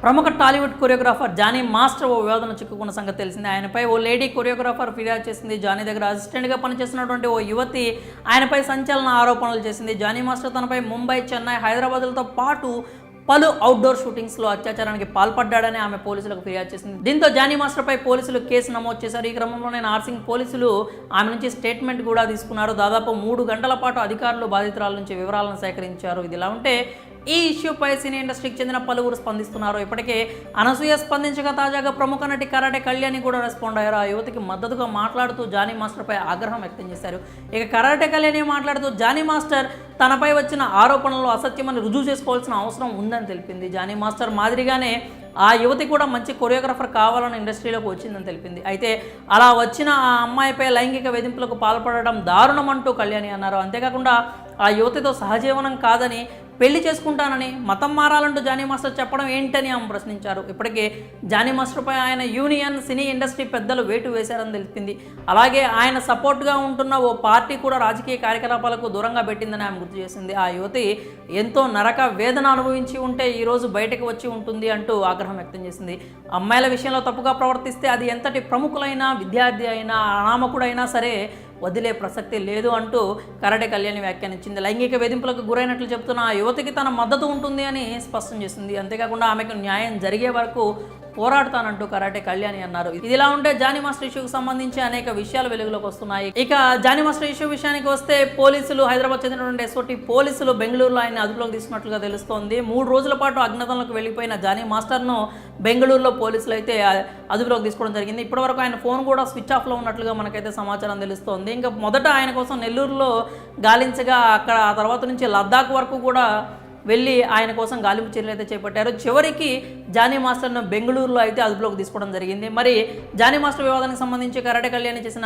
ప్రముఖ Tollywood choreographer Johnny master ఓ వివాదం చిక్కుకున్న సంగతి తెలిసింది. ఆయనపై ఓ లేడీ కొరియోగ్రాఫర్ ఫిర్యాదు చేసింది. జానీ దగ్గర అసిస్టెంట్గా పనిచేస్తున్నటువంటి ఓ యువతి ఆయనపై సంచలన ఆరోపణలు చేసింది. జానీ మాస్టర్ తనపై ముంబై, చెన్నై, హైదరాబాద్లతో పాటు పలు అవుట్డోర్ షూటింగ్స్లో అత్యాచారానికి పాల్పడ్డాడని ఆమె పోలీసులకు ఫిర్యాదు చేసింది. దీంతో జానీ మాస్టర్పై పోలీసులు కేసు నమోదు చేశారు. ఈ క్రమంలోనే నార్సింగ్ పోలీసులు ఆమె నుంచి స్టేట్మెంట్ కూడా తీసుకున్నారు. దాదాపు 3 గంటల పాటు అధికారులు బాధితురాల నుంచి వివరాలను సేకరించారు. ఇదిలా ఉంటే ఈ ఇష్యూపై సినీ ఇండస్ట్రీకి చెందిన పలువురు స్పందిస్తున్నారు. ఇప్పటికే అనసూయ స్పందించగా తాజాగా ప్రముఖ నటి కరాటే కళ్యాణి కూడా రెస్పాండ్ అయ్యారు. ఆ యువతికి మద్దతుగా మాట్లాడుతూ జానీ మాస్టర్పై ఆగ్రహం వ్యక్తం చేశారు. ఇక కరాటే కళ్యాణి మాట్లాడుతూ జానీ మాస్టర్ తనపై వచ్చిన ఆరోపణలు అసత్యమని రుజువు చేసుకోవాల్సిన అవసరం ఉందని తెలిపింది. జానీ మాస్టర్ మాదిరిగానే ఆ యువతి కూడా మంచి కొరియోగ్రాఫర్ కావాలని ఇండస్ట్రీలోకి వచ్చిందని తెలిపింది. అయితే అలా వచ్చిన ఆ అమ్మాయిపై లైంగిక వేధింపులకు పాల్పడడం దారుణం అంటూ కళ్యాణి అన్నారు. అంతేకాకుండా ఆ యువతితో సహజీవనం కాదని, పెళ్లి చేసుకుంటానని, మతం మారాలంటూ జానీ మాస్టర్ చెప్పడం ఏంటని ఆమె ప్రశ్నించారు. ఇప్పటికే జానీ మాస్టర్పై ఆయన యూనియన్, సినీ ఇండస్ట్రీ పెద్దలు వేటు వేశారని తెలిపింది. అలాగే ఆయన సపోర్ట్గా ఉంటున్న ఓ పార్టీ కూడా రాజకీయ కార్యకలాపాలకు దూరంగా పెట్టిందని ఆమె గుర్తు చేసింది. ఆ యువతి ఎంతో నరక వేదన అనుభవించి ఉంటే ఈరోజు బయటకు వచ్చి ఉంటుంది అంటూ ఆగ్రహం వ్యక్తం చేసింది. అమ్మాయిల విషయంలో తప్పుగా ప్రవర్తిస్తే అది ఎంతటి ప్రముఖులైనా, విద్యార్థి అయినా, అనామకుడైనా సరే వదిలే ప్రసక్తి లేదు అంటూ కరాటే కళ్యాణి వ్యాఖ్యానించింది. లైంగిక వేధింపులకు గురైనట్లు చెబుతున్న ఆ యువతికి తన మద్దతు ఉంటుంది అని స్పష్టం చేసింది. అంతేకాకుండా ఆమెకు న్యాయం జరిగే వరకు పోరాడుతానంటూ కరాటే కళ్యాణి అన్నారు. ఇదిలా ఉంటే జానీ మాస్టర్ ఇష్యూకి సంబంధించి అనేక విషయాలు వెలుగులోకి వస్తున్నాయి. ఇక జానీ మాస్టర్ ఇష్యూ విషయానికి వస్తే పోలీసులు, హైదరాబాద్ చెందినటువంటి ఎస్ఓటీ పోలీసులు బెంగళూరులో ఆయన అదుపులోకి తీసుకున్నట్లుగా తెలుస్తోంది. 3 రోజుల పాటు అజ్ఞాతంలోకి వెళ్ళిపోయిన జానీ మాస్టర్ను బెంగళూరులో పోలీసులు అయితే అదుపులోకి తీసుకోవడం జరిగింది. ఇప్పటివరకు ఆయన ఫోన్ కూడా స్విచ్ ఆఫ్లో ఉన్నట్లుగా మనకైతే సమాచారం తెలుస్తోంది. ఇంకా మొదట ఆయన కోసం నెల్లూరులో గాలించగా అక్కడ ఆ తర్వాత నుంచి లద్దాఖ్ వరకు కూడా వెళ్ళి ఆయన కోసం గాలింపు చర్యలు అయితే చేపట్టారు. చివరికి జానీ మాస్టర్ను బెంగళూరులో అయితే అదుపులోకి తీసుకోవడం జరిగింది. మరి జానీ మాస్టర్ వివాదానికి సంబంధించి కరాటే కళ్యాణి చేసిన